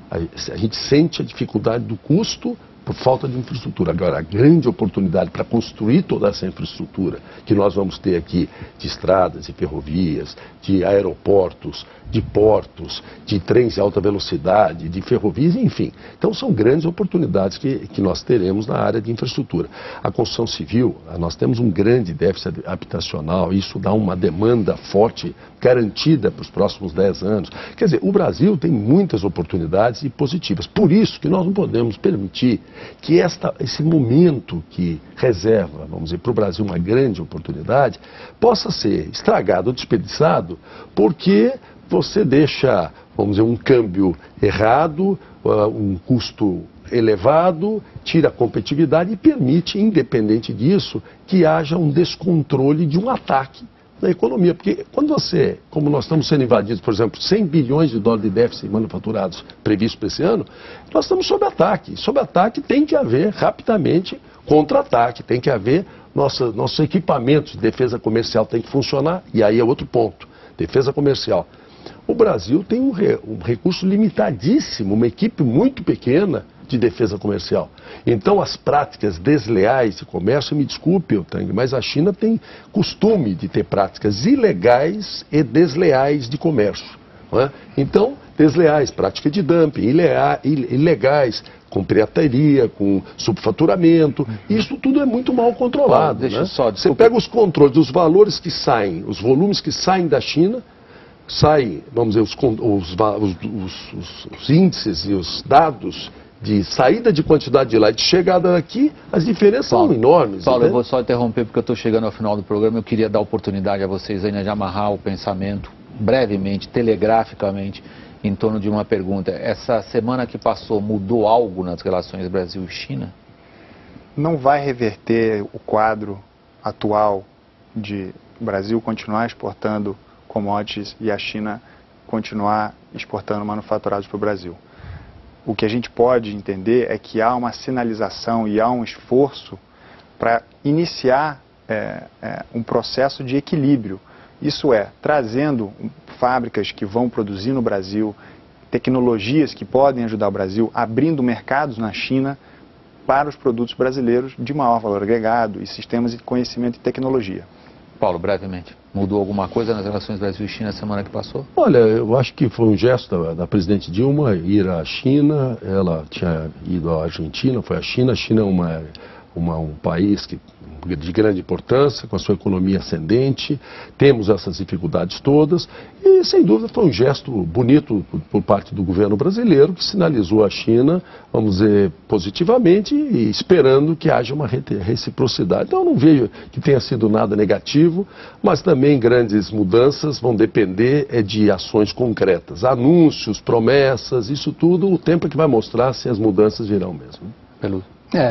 [SPEAKER 3] a gente sente a dificuldade do custo por falta de infraestrutura. Agora, a grande oportunidade para construir toda essa infraestrutura que nós vamos ter aqui, de estradas, de ferrovias, de aeroportos, de portos, de trens de alta velocidade, de ferrovias, enfim. Então, são grandes oportunidades que nós teremos na área de infraestrutura. A construção civil, nós temos um grande déficit habitacional, isso dá uma demanda forte, garantida para os próximos 10 anos. Quer dizer, o Brasil tem muitas oportunidades e positivas. Por isso que nós não podemos permitir que esse momento que reserva, vamos dizer, para o Brasil uma grande oportunidade, possa ser estragado ou desperdiçado, porque você deixa, vamos dizer, um câmbio errado, um custo elevado, tira a competitividade e permite, independente disso, que haja um descontrole de um ataque da economia. Porque quando você, como nós estamos sendo invadidos, por exemplo, 100 bilhões de dólares de déficit manufaturados previstos para esse ano, nós estamos sob ataque. Sob ataque tem que haver rapidamente contra-ataque, tem que haver nossos equipamentos de defesa comercial tem que funcionar, e aí é outro ponto, defesa comercial. O Brasil tem um recurso limitadíssimo, uma equipe muito pequena de defesa comercial. Então, as práticas desleais de comércio, me desculpe, Tang, mas a China tem costume de ter práticas ilegais e desleais de comércio. Não é? Então, desleais, prática de dumping, ilegais, com pirataria, com subfaturamento, isso tudo é muito mal controlado.
[SPEAKER 1] Deixa
[SPEAKER 3] né?
[SPEAKER 1] só,
[SPEAKER 3] Você pega os controles dos valores que saem, os volumes que saem da China, saem, vamos dizer, os índices e os dados de saída de quantidade de lá e de chegada daqui, as diferenças são enormes.
[SPEAKER 1] Paulo,
[SPEAKER 3] né?
[SPEAKER 1] eu vou só interromper porque eu estou chegando ao final do programa. Eu queria dar oportunidade a vocês ainda de amarrar o pensamento, brevemente, telegraficamente, em torno de uma pergunta. Essa semana que passou mudou algo nas relações Brasil e China?
[SPEAKER 4] Não vai reverter o quadro atual de o Brasil continuar exportando commodities e a China continuar exportando manufaturados para o Brasil. O que a gente pode entender é que há uma sinalização e há um esforço para iniciar um processo de equilíbrio. Isso é, trazendo fábricas que vão produzir no Brasil, tecnologias que podem ajudar o Brasil, abrindo mercados na China para os produtos brasileiros de maior valor agregado e sistemas de conhecimento e tecnologia.
[SPEAKER 1] Paulo, brevemente, mudou alguma coisa nas relações Brasil e China na semana que passou?
[SPEAKER 3] Olha, eu acho que foi um gesto da presidente Dilma ir à China, ela tinha ido à Argentina, foi à China. A China é um país de grande importância, com a sua economia ascendente, temos essas dificuldades todas e, sem dúvida, foi um gesto bonito por parte do governo brasileiro que sinalizou à China, vamos dizer, positivamente e esperando que haja uma reciprocidade. Então, eu não vejo que tenha sido nada negativo, mas também grandes mudanças vão depender de ações concretas, anúncios, promessas, isso tudo, o tempo é que vai mostrar se as mudanças virão mesmo.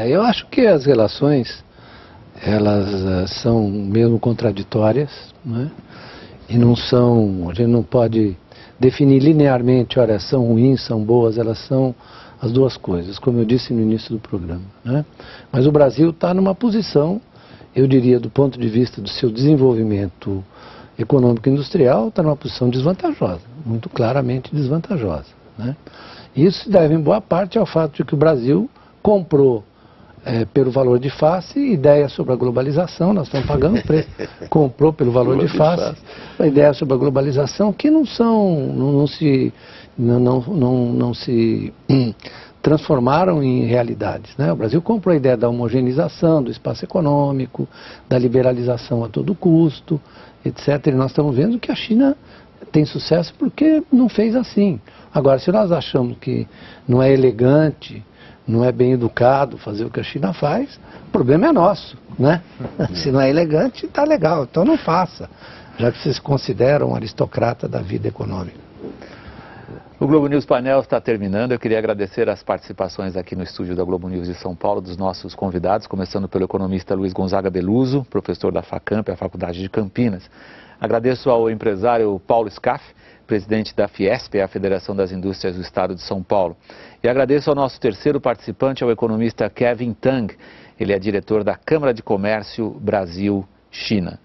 [SPEAKER 2] Eu acho que as relações elas são mesmo contraditórias, né? E não são, a gente não pode definir linearmente, olha, são ruins, são boas, elas são as duas coisas, como eu disse no início do programa, né? Mas o Brasil está numa posição, eu diria, do ponto de vista do seu desenvolvimento econômico e industrial, está numa posição desvantajosa, muito claramente desvantajosa, né? Isso se deve em boa parte ao fato de que o Brasil comprou pelo valor de face, ideia sobre a globalização, nós estamos pagando o preço, comprou pelo valor de face, a ideia sobre a globalização que não se transformaram em realidades, né? O Brasil comprou a ideia da homogeneização do espaço econômico, da liberalização a todo custo, etc. E nós estamos vendo que a China tem sucesso porque não fez assim. Agora, se nós achamos que não é elegante, não é bem educado fazer o que a China faz, o problema é nosso, né? Se não é elegante, está legal, então não faça, já que vocês se consideram um aristocrata da vida econômica.
[SPEAKER 1] O Globo News Painel está terminando. Eu queria agradecer as participações aqui no estúdio da Globo News de São Paulo dos nossos convidados, começando pelo economista Luiz Gonzaga Beluso, professor da FACAMP, a Faculdade de Campinas. Agradeço ao empresário Paulo Scaff, presidente da Fiesp, a Federação das Indústrias do Estado de São Paulo. E agradeço ao nosso terceiro participante, ao economista Kevin Tang. Ele é diretor da Câmara de Comércio Brasil-China.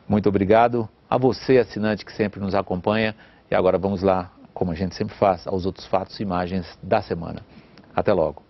[SPEAKER 1] Muito obrigado a você, assinante, que sempre nos acompanha. E agora vamos lá, como a gente sempre faz, aos outros fatos e imagens da semana. Até logo.